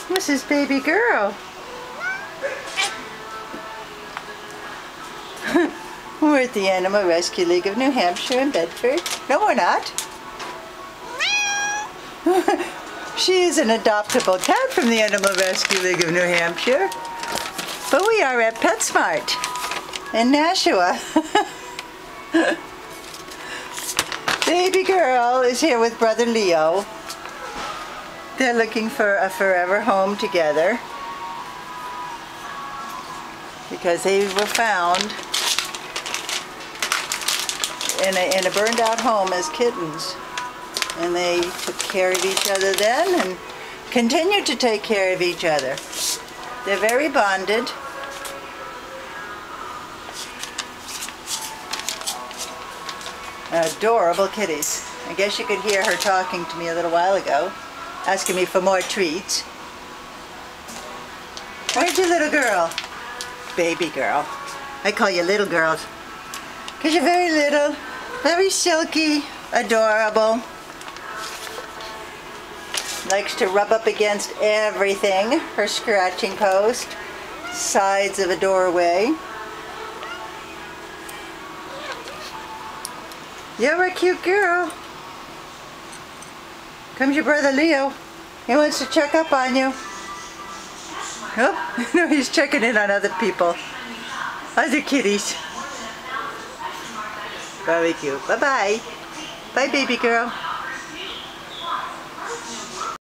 This is baby girl. We're at the Animal Rescue League of New Hampshire in Bedford. No, we're not. She is an adoptable cat from the Animal Rescue League of New Hampshire. But we are at PetSmart in Nashua. Baby girl is here with brother Leo. They're looking for a forever home together because they were found in a burned out home as kittens. And they took care of each other then and continue to take care of each other. They're very bonded. Adorable kitties. I guess you could hear her talking to me a little while ago, asking me for more treats. Where's your little girl? Baby girl. I call you little girls because you're very little, very silky, adorable. Likes to rub up against everything. Her scratching post, sides of a doorway. You're a cute girl. Comes your brother Leo. He wants to check up on you. Oh, no, he's checking in on other people. Other kitties. Very cute. Bye-bye. Bye, baby girl.